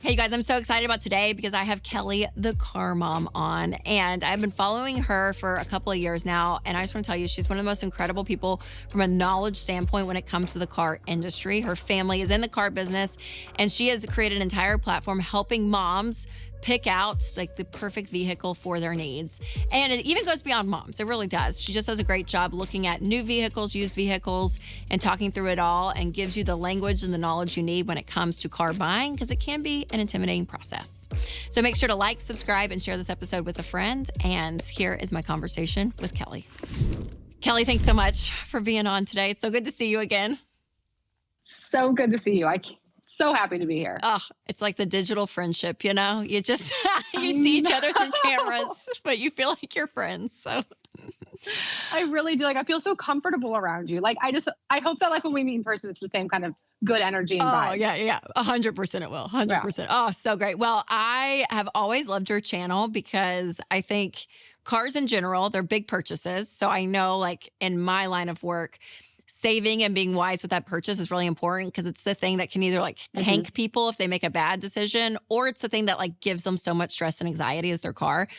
Hey guys, I'm so excited about today because I have Kelly, the car mom, on. And I've been following her for a couple of years now. And I just want to tell you, she's one of the most incredible people from a knowledge standpoint when it comes to the car industry. Her family is in the car business, and she has created an entire platform helping moms pick out like the perfect vehicle for their needs. And it even goes beyond moms. It really does. She just does a great job looking at new vehicles, used vehicles, and talking through it all, and gives you the language and the knowledge you need when it comes to car buying, because it can be an intimidating process. So make sure to like, subscribe, and share this episode with a friend. And here is my conversation with Kelly. Kelly, thanks so much for being on today. It's so good to see you again. So good to see you. I'm so happy to be here. Oh, it's like the digital friendship, you know? You just, you see each other through cameras, but you feel like you're friends, so. I really do. Like, I feel so comfortable around you. Like, I hope that like when we meet in person, it's the same kind of good energy and vibes. Oh, yeah. 100% it will. 100%. Yeah. Oh, so great. Well, I have always loved your channel because I think cars in general, they're big purchases. So I know like in my line of work, saving and being wise with that purchase is really important because it's the thing that can either like tank people if they make a bad decision, or it's the thing that like gives them so much stress and anxiety as their car.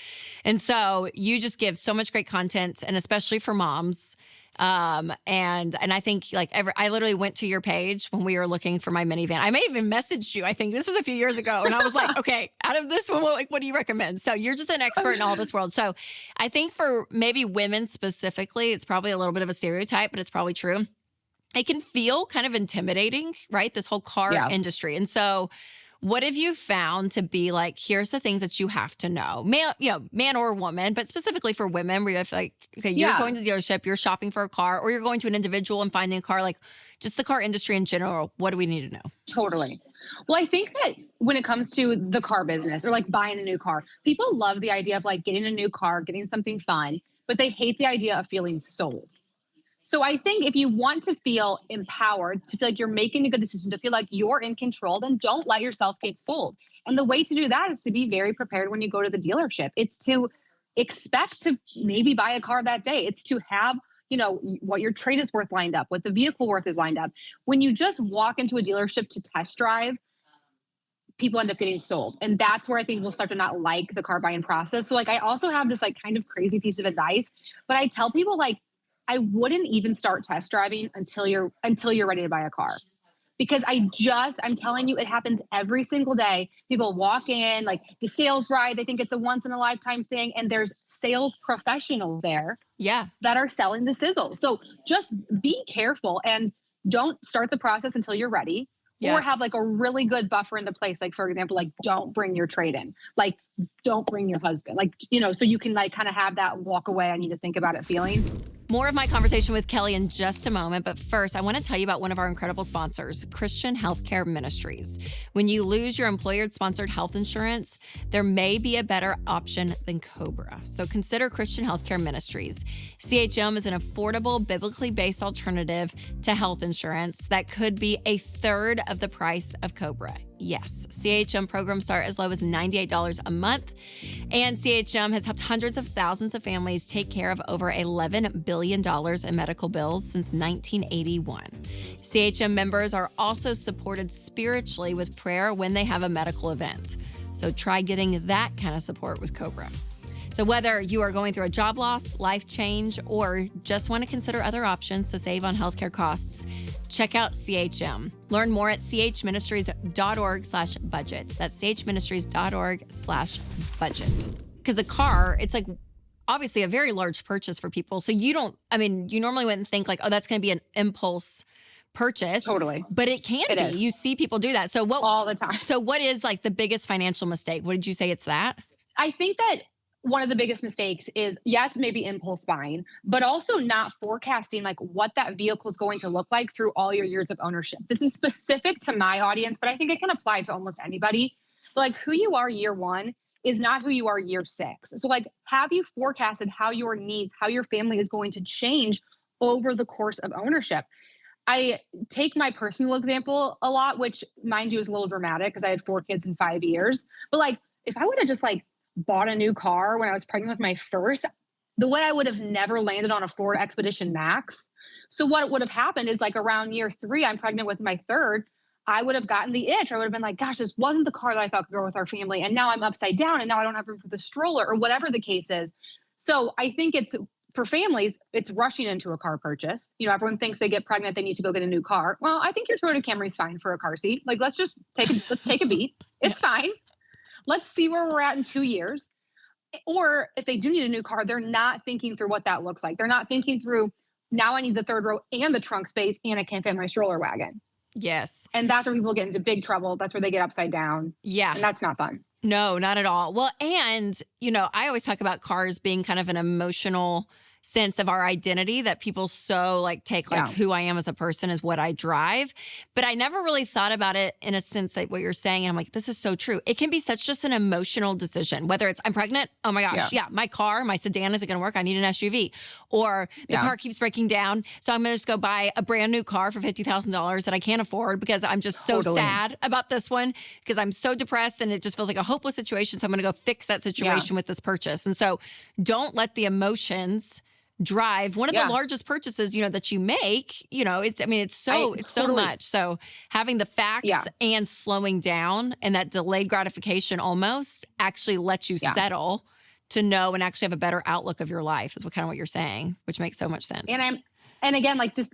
And so you just give so much great content, and especially for moms. And I think like I literally went to your page when we were looking for my minivan. I may even messaged you. I think this was a few years ago. And I was like, okay, out of this one, what do you recommend? So you're just an expert in all this world. So I think for maybe women specifically, it's probably a little bit of a stereotype, but it's probably true. It can feel kind of intimidating, right? This whole car industry. And so what have you found to be like, here's the things that you have to know, man or woman, but specifically for women, where you have like, okay, you're going to the dealership, you're shopping for a car, or you're going to an individual and finding a car, like just the car industry in general. What do we need to know? Totally. Well, I think that when it comes to the car business or like buying a new car, people love the idea of like getting a new car, getting something fun, but they hate the idea of feeling sold. So I think if you want to feel empowered, to feel like you're making a good decision, to feel like you're in control, then don't let yourself get sold. And the way to do that is to be very prepared when you go to the dealership. It's to expect to maybe buy a car that day. It's to have, what your trade is worth lined up, what the vehicle worth is lined up. When you just walk into a dealership to test drive, people end up getting sold. And that's where I think we'll start to not like the car buying process. So like, I also have this like kind of crazy piece of advice, but I tell people like, I wouldn't even start test driving until you're ready to buy a car. Because I'm telling you, it happens every single day. People walk in, like the sales ride, they think it's a once in a lifetime thing. And there's sales professionals there that are selling the sizzle. So just be careful and don't start the process until you're ready. Or have like a really good buffer into place. Like, for example, like don't bring your trade in, like don't bring your husband, like, so you can like kind of have that walk away. I need to think about it feeling. More of my conversation with Kelly in just a moment, but first, I want to tell you about one of our incredible sponsors, Christian Healthcare Ministries. When you lose your employer-sponsored health insurance, there may be a better option than Cobra. So consider Christian Healthcare Ministries. CHM is an affordable, biblically based alternative to health insurance that could be a third of the price of Cobra. Yes, CHM programs start as low as $98 a month, and CHM has helped hundreds of thousands of families take care of over $11 billion in medical bills since 1981. CHM members are also supported spiritually with prayer when they have a medical event. So try getting that kind of support with Cobra. So whether you are going through a job loss, life change, or just want to consider other options to save on healthcare costs, check out CHM. Learn more at chministries.org/budget. That's chministries.org/budget. Because a car, it's like obviously a very large purchase for people. So you normally wouldn't think like, oh, that's going to be an impulse purchase. Totally. But it can be. You see people do that. So all the time. So what is like the biggest financial mistake? What did you say it's that? I think that one of the biggest mistakes is, yes, maybe impulse buying, but also not forecasting like what that vehicle is going to look like through all your years of ownership. This is specific to my audience, but I think it can apply to almost anybody. But like who you are year one is not who you are year 6. So like, have you forecasted how your needs, how your family is going to change over the course of ownership? I take my personal example a lot, which mind you is a little dramatic because I had 4 kids in 5 years. But like, if I would have just like bought a new car when I was pregnant with my first, the way I would have never landed on a Ford Expedition Max. So what would have happened is like around year 3, I'm pregnant with my third. I would have gotten the itch. I would have been like, gosh, this wasn't the car that I thought could go with our family. And now I'm upside down and now I don't have room for the stroller or whatever the case is. So I think it's for families, it's rushing into a car purchase. You know, everyone thinks they get pregnant, they need to go get a new car. Well, I think your Toyota Camry's fine for a car seat. Like, let's take a beat. It's fine. Let's see where we're at in 2 years. Or if they do need a new car, they're not thinking through what that looks like. They're not thinking through, now I need the third row and the trunk space and I can't fit my stroller wagon. Yes. And that's where people get into big trouble. That's where they get upside down. Yeah. And that's not fun. No, not at all. Well, and, you know, I always talk about cars being kind of an emotional sense of our identity that people so like take like who I am as a person is what I drive. But I never really thought about it in a sense like what you're saying. And I'm like, this is so true. It can be such just an emotional decision, whether it's I'm pregnant. Oh my gosh. Yeah. My car, my sedan isn't going to work. I need an SUV, or the car keeps breaking down. So I'm going to just go buy a brand new car for $50,000 that I can't afford because I'm just so sad about this one because I'm so depressed and it just feels like a hopeless situation. So I'm going to go fix that situation with this purchase. And so don't let the emotions drive one of the largest purchases, you know, that you make. You know, it's so much. So having the facts and slowing down and that delayed gratification almost actually lets you settle to know and actually have a better outlook of your life is what you're saying, which makes so much sense. And again, like just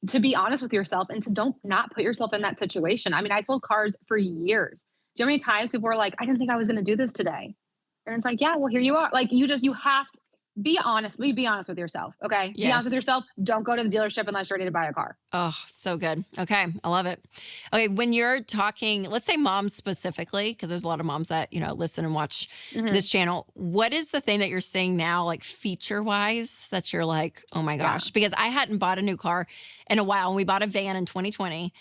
to be honest with yourself and to don't not put yourself in that situation. I mean, I sold cars for years. Do you know how many times people were like, I didn't think I was going to do this today? And it's like, yeah, well, here you are. Like you have be honest. Be honest with yourself. Okay. Yes. Be honest with yourself. Don't go to the dealership unless you're ready to buy a car. Oh, so good. Okay. I love it. Okay. When you're talking, let's say moms specifically, because there's a lot of moms that, you know, listen and watch this channel. What is the thing that you're seeing now, like feature wise, that you're like, oh my gosh, because I hadn't bought a new car in a while and we bought a van in 2020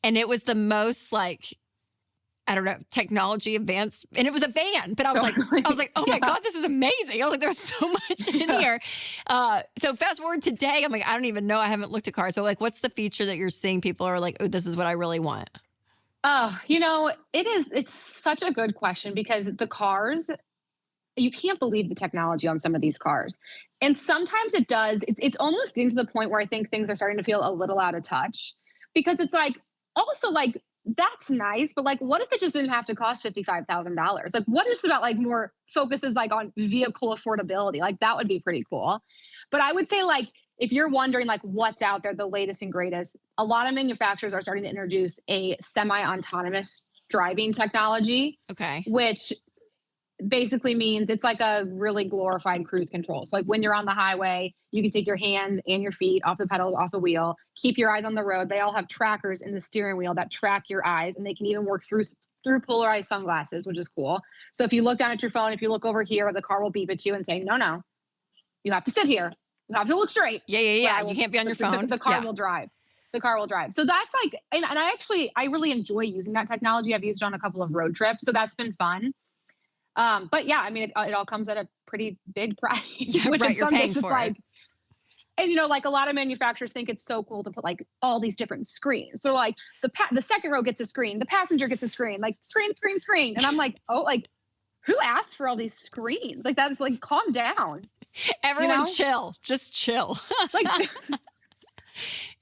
and it was the most like, I don't know, technology advanced, and it was a van, but I was like, oh my God, this is amazing. I was like, there's so much in here. So fast forward today, I'm like, I don't even know. I haven't looked at cars, but like, what's the feature that you're seeing people are like, oh, this is what I really want? Oh, you know, it's such a good question because the cars, you can't believe the technology on some of these cars. And sometimes it does. It's almost getting to the point where I think things are starting to feel a little out of touch because it's like, also like, that's nice, but like, what if it just didn't have to cost $55,000? Like, what is about like more focuses like on vehicle affordability? Like, that would be pretty cool. But I would say like, if you're wondering like what's out there, the latest and greatest, a lot of manufacturers are starting to introduce a semi-autonomous driving technology. Okay. Which basically means it's like a really glorified cruise control. So like when you're on the highway, you can take your hands and your feet off the pedal, off the wheel, keep your eyes on the road. They all have trackers in the steering wheel that track your eyes, and they can even work through polarized sunglasses, which is cool. So if you look down at your phone, if you look over here, the car will beep at you and say, no, you have to sit here. You have to look straight. Yeah. You can't be on your phone. The car will drive. The car will drive. So that's like, and I really enjoy using that technology. I've used it on a couple of road trips. So that's been fun. But yeah, I mean, it all comes at a pretty big price, which in some cases it's like, and you know, like a lot of manufacturers think it's so cool to put like all these different screens. So like the second row gets a screen, the passenger gets a screen, like screen. And I'm like, oh, like who asked for all these screens? Like that's like, calm down. Everyone, you know? Chill, just chill. Like,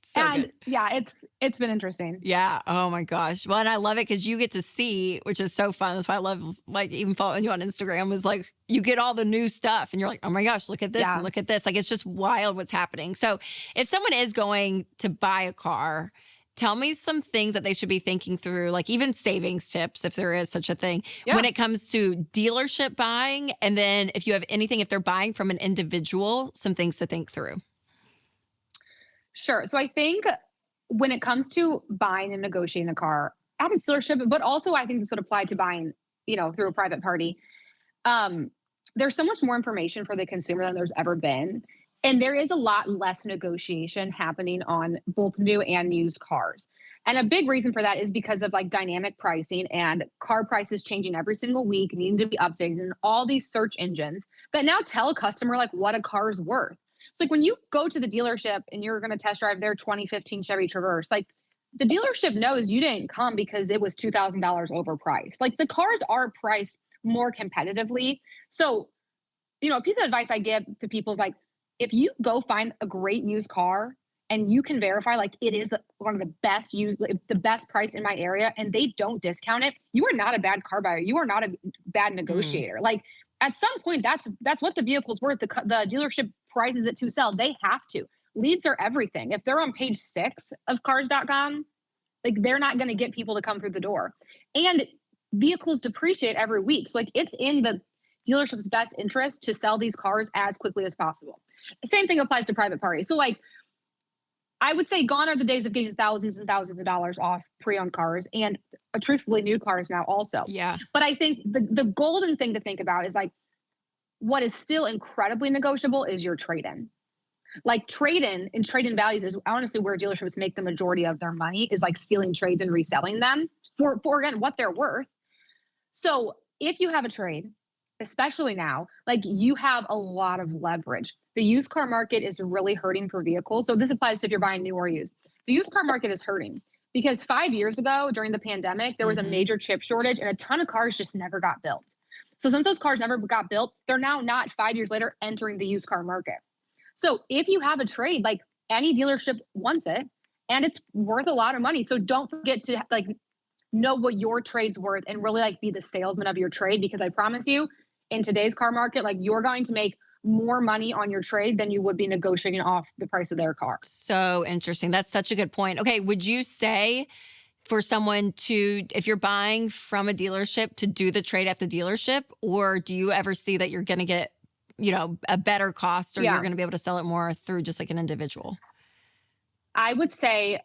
so and good. Yeah, it's been interesting. Yeah. Oh my gosh. Well, and I love it because you get to see, which is so fun. That's why I love like even following you on Instagram is like you get all the new stuff and you're like, oh my gosh, look at this and look at this. Like it's just wild what's happening. So if someone is going to buy a car, tell me some things that they should be thinking through, like even savings tips, if there is such a thing, when it comes to dealership buying. And then if you have anything, if they're buying from an individual, some things to think through. Sure. So I think when it comes to buying and negotiating a car at a dealership, but also I think this would apply to buying, you know, through a private party. There's so much more information for the consumer than there's ever been. And there is a lot less negotiation happening on both new and used cars. And a big reason for that is because of like dynamic pricing and car prices changing every single week, needing to be updated, and all these search engines that now tell a customer like what a car is worth. It's like when you go to the dealership and you're going to test drive their 2015 Chevy Traverse, like the dealership knows you didn't come because it was $2,000 overpriced. Like the cars are priced more competitively. So, you know, a piece of advice I give to people is like, if you go find a great used car and you can verify like it is one of the best the best price in my area, and they don't discount it, you are not a bad car buyer. You are not a bad negotiator. Like at some point, that's what the vehicle's worth. The dealership prices it to sell. They have to. Leads are everything. If they're on page 6 of cars.com, like they're not going to get people to come through the door. And vehicles depreciate every week. So like it's in the dealership's best interest to sell these cars as quickly as possible. The same thing applies to private parties. So like I would say gone are the days of getting thousands and thousands of dollars off pre-owned cars and truthfully new cars now also. Yeah. But I think the golden thing to think about is like what is still incredibly negotiable is your trade-in. Like trade-in and trade-in values is honestly where dealerships make the majority of their money is like stealing trades and reselling them for again, what they're worth. So if you have a trade, especially now, like you have a lot of leverage. The used car market is really hurting for vehicles. So this applies to if you're buying new or used. The used car market is hurting because 5 years ago during the pandemic, there was a major chip shortage and a ton of cars just never got built. So since those cars never got built, they're now not 5 years later entering the used car market. So if you have a trade, like any dealership wants it and it's worth a lot of money. So don't forget to like know what your trade's worth and really like be the salesman of your trade, because I promise you in today's car market, like you're going to make more money on your trade than you would be negotiating off the price of their car. So interesting. That's such a good point. Okay. Would you say for someone to, if you're buying from a dealership, to do the trade at the dealership, or do you ever see that you're going to get, you know, a better cost, or you're going to be able to sell it more through just like an individual? I would say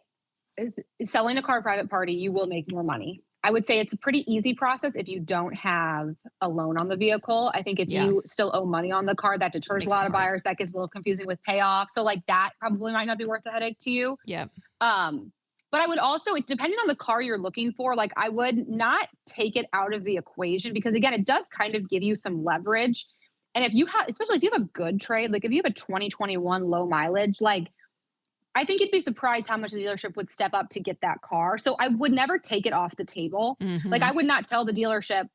selling a car private party, you will make more money. I would say it's a pretty easy process if you don't have a loan on the vehicle. I think if you still owe money on the car, that deters a lot of buyers. That gets a little confusing with payoff. So like that probably might not be worth the headache to you. Yeah. But I would also, depending on the car you're looking for, like I would not take it out of the equation, because again, it does kind of give you some leverage. And if you have, especially if you have a good trade, like if you have a 2021 low mileage, like I think you'd be surprised how much the dealership would step up to get that car. So I would never take it off the table. Like I would not tell the dealership,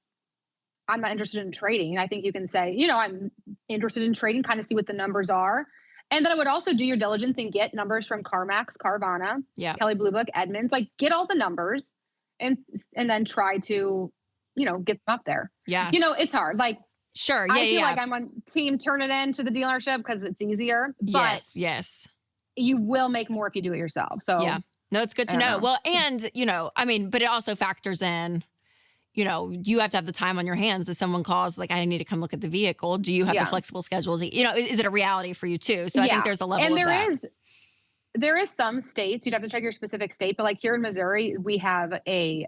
I'm not interested in trading. I think you can say, you know, I'm interested in trading, kind of see what the numbers are. And then I would also do your diligence and get numbers from CarMax, Carvana, Kelley Blue Book, Edmunds, like get all the numbers and then try to, you know, get them up there. Yeah. You know, it's hard. Like, sure. Yeah. I feel like I'm on team turn it in to the dealership because it's easier. But yes. You will make more if you do it yourself. So yeah, no, it's good to know. Well, and you know, I mean, but it also factors in, you know, you have to have the time on your hands. If someone calls, like, I need to come look at the vehicle. Do you have the flexible schedule? You know, is it a reality for you too? So I think there's a level of that. There is some states, you'd have to check your specific state, but like here in Missouri, we have a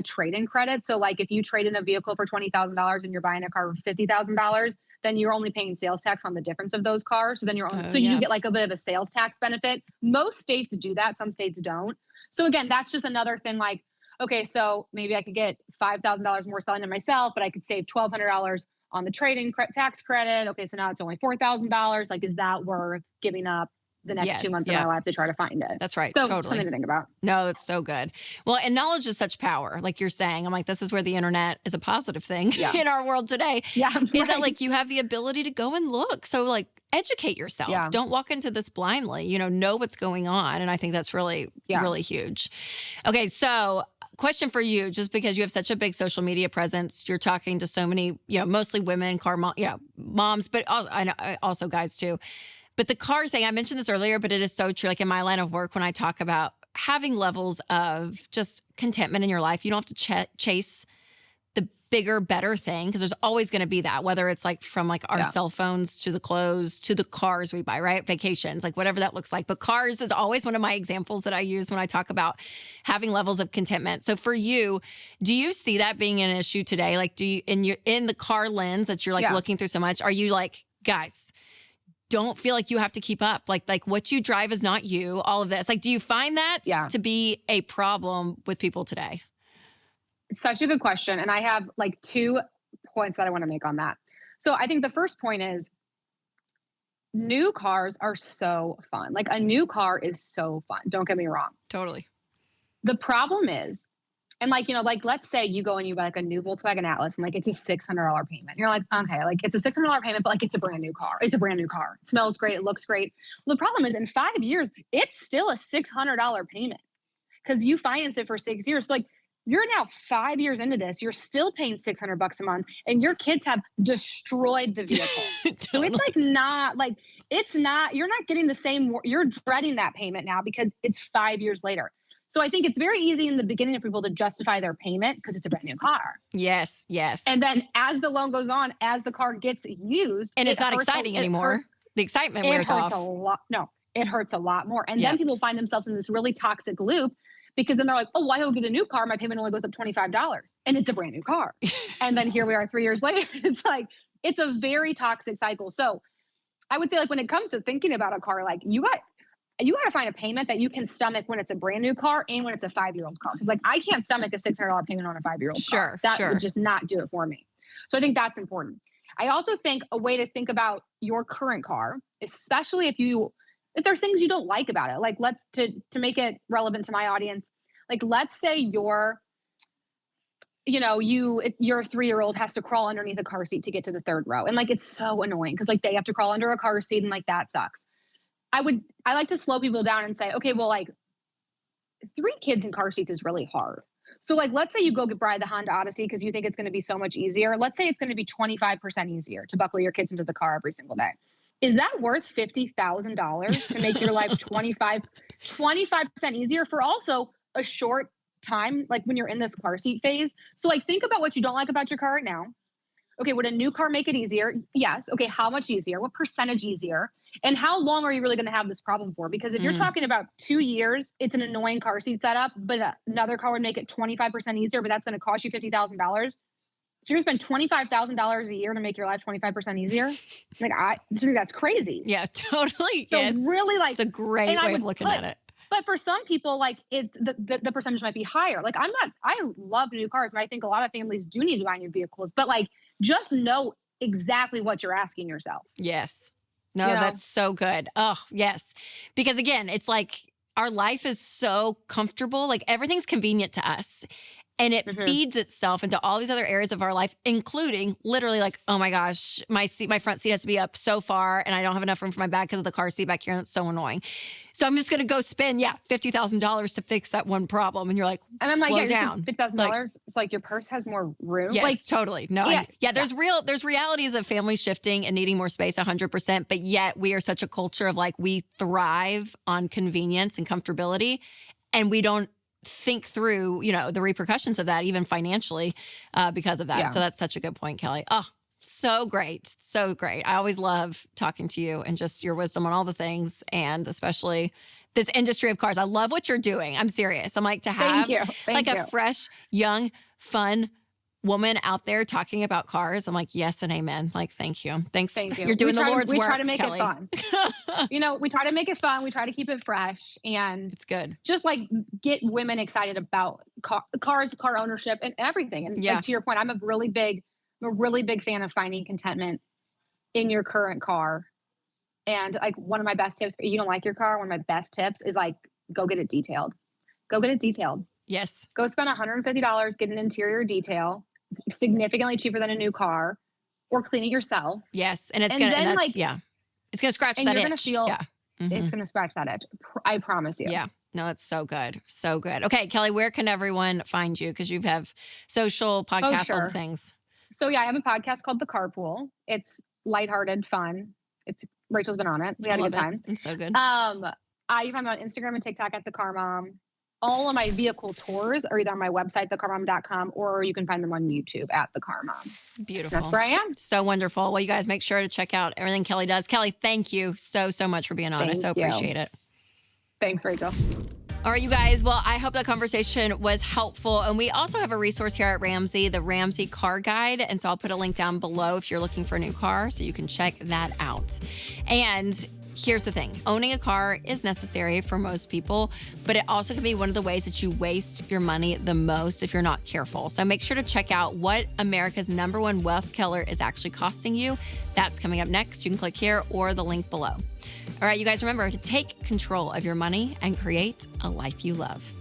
trade-in credit. So like if you trade in a vehicle for $20,000 and you're buying a car for $50,000, then you're only paying sales tax on the difference of those cars. So then you get like a bit of a sales tax benefit. Most states do that. Some states don't. So again, that's just another thing. Like, okay, so maybe I could get $5,000 more selling to myself, but I could save $1,200 on the trade-in tax credit. Okay, so now it's only $4,000. Like, is that worth giving up the next 2 months of my life to try to find it? That's right. So totally. Something to think about. No, that's so good. Well, and knowledge is such power. Like you're saying, I'm like, this is where the internet is a positive thing in our world today. Yeah. Is that like you have the ability to go and look. So like educate yourself. Yeah. Don't walk into this blindly, you know what's going on. And I think that's really, really huge. Okay. So question for you, just because you have such a big social media presence, you're talking to so many, you know, mostly women, moms, but also guys too. But the car thing, I mentioned this earlier, but it is so true. Like in my line of work, when I talk about having levels of just contentment in your life, you don't have to chase the bigger, better thing, because there's always going to be that, whether it's like from like our cell phones to the clothes to the cars we buy, right? Vacations, like whatever that looks like. But cars is always one of my examples that I use when I talk about having levels of contentment. So for you, do you see that being an issue today? Like, do you in the car lens that you're like looking through so much, are you like, guys, don't feel like you have to keep up. Like what you drive is not you, all of this. Like, do you find that to be a problem with people today? It's such a good question. And I have like 2 points that I want to make on that. So I think the first point is new cars are so fun. Like a new car is so fun. Don't get me wrong. Totally. The problem is, and like, you know, like let's say you go and you buy like a new Volkswagen Atlas and like it's a $600 payment. You're like, okay, like it's a $600 payment, but like it's a brand new car. It's a brand new car. It smells great. It looks great. Well, the problem is in 5 years, it's still a $600 payment. because you financed it for 6 years. So like you're now 5 years into this, you're still paying $600 a month, and your kids have destroyed the vehicle. So it's like not like you're not getting the same, you're dreading that payment now because it's 5 years later. So I think it's very easy in the beginning for people to justify their payment because it's a brand new car. Yes, yes. And then as the loan goes on, as the car gets used, and it's not exciting anymore. The excitement wears off. It hurts a lot. No, it hurts a lot more. And then people find themselves in this really toxic loop because then they're like, oh, why don't I get a new car? My payment only goes up $25 and it's a brand new car. And then here we are 3 years later. It's like, it's a very toxic cycle. So I would say like when it comes to thinking about a car, like you got to find a payment that you can stomach when it's a brand new car and when it's a 5-year-old car. Because like I can't stomach a $600 payment on a 5-year-old car. That would just not do it for me. So I think that's important. I also think a way to think about your current car, especially if there's things you don't like about it, like to make it relevant to my audience, like let's say your 3-year-old has to crawl underneath a car seat to get to the third row. And like, it's so annoying because like they have to crawl under a car seat and like that sucks. I like to slow people down and say, okay, well, like 3 kids in car seats is really hard. So like, let's say you go buy the Honda Odyssey because you think it's going to be so much easier. Let's say it's going to be 25% easier to buckle your kids into the car every single day. Is that worth $50,000 to make your life 25% easier for also a short time, like when you're in this car seat phase? So like, think about what you don't like about your car right now. Okay, would a new car make it easier? Yes. Okay, how much easier? What percentage easier? And how long are you really going to have this problem for? Because if you're talking about 2 years, it's an annoying car seat setup, but another car would make it 25% easier, but that's going to cost you $50,000. So you're going to spend $25,000 a year to make your life 25% easier? Like, I just think that's crazy. Yeah, totally. So really like, it's a great way of looking at it. But for some people, like the percentage might be higher. Like I love new cars and I think a lot of families do need to buy new vehicles, but like just know exactly what you're asking yourself. Yes. No, that's so good. Oh, yes. Because again, it's like our life is so comfortable. Like everything's convenient to us. And it feeds itself into all these other areas of our life, including literally like, oh my gosh, my front seat has to be up so far and I don't have enough room for my bag because of the car seat back here. And it's so annoying. So I'm just going to go spend, $50,000 to fix that one problem. And you're like, and I'm slow down. $50,000. Like, it's like your purse has more room. Yes, like, totally. No, there's realities of family shifting and needing more space 100%. But yet we are such a culture of like, we thrive on convenience and comfortability. And we don't think through, the repercussions of that, even financially, because of that. Yeah. So that's such a good point, Kelly. Oh, so great. So great. I always love talking to you and just your wisdom on all the things, and especially this industry of cars. I love what you're doing. I'm serious. I'm like to have a fresh, young, fun woman out there talking about cars. I'm like, yes and amen. Like, thank you. Thanks. You're doing the Lord's work, We try to make Kelly. it fun. We try to make it fun. We try to keep it fresh, and it's good. Just like get women excited about cars, car ownership, and everything. And like, to your point, I'm a really big fan of finding contentment in your current car. And like one of my best tips, if you don't like your car, one of my best tips is like, go get it detailed. Go get it detailed. Yes. Go spend $150, get an interior detail, significantly cheaper than a new car, or clean it yourself. Yes. And it's going to scratch that itch. You're going to feel, it's going to scratch that itch. I promise you. Yeah. No, it's so good. So good. Okay, Kelly, where can everyone find you? Because you have social, podcasts, all the things. So I have a podcast called The Carpool. It's lighthearted, fun. Rachel's been on it. We had a good time. It's so good. You can find me on Instagram and TikTok at The Car Mom. All of my vehicle tours are either on my website, thecarmom.com, or you can find them on YouTube at The Car Mom. Beautiful. That's where I am. So wonderful. Well, you guys make sure to check out everything Kelly does. Kelly, thank you so much for being on. I so appreciate it. Thanks, Rachel. All right, you guys. Well, I hope that conversation was helpful. And we also have a resource here at Ramsey, the Ramsey Car Guide. And so I'll put a link down below if you're looking for a new car so you can check that out. And here's the thing. Owning a car is necessary for most people, but it also can be one of the ways that you waste your money the most if you're not careful. So make sure to check out what America's #1 wealth killer is actually costing you. That's coming up next. You can click here or the link below. All right, you guys, remember to take control of your money and create a life you love.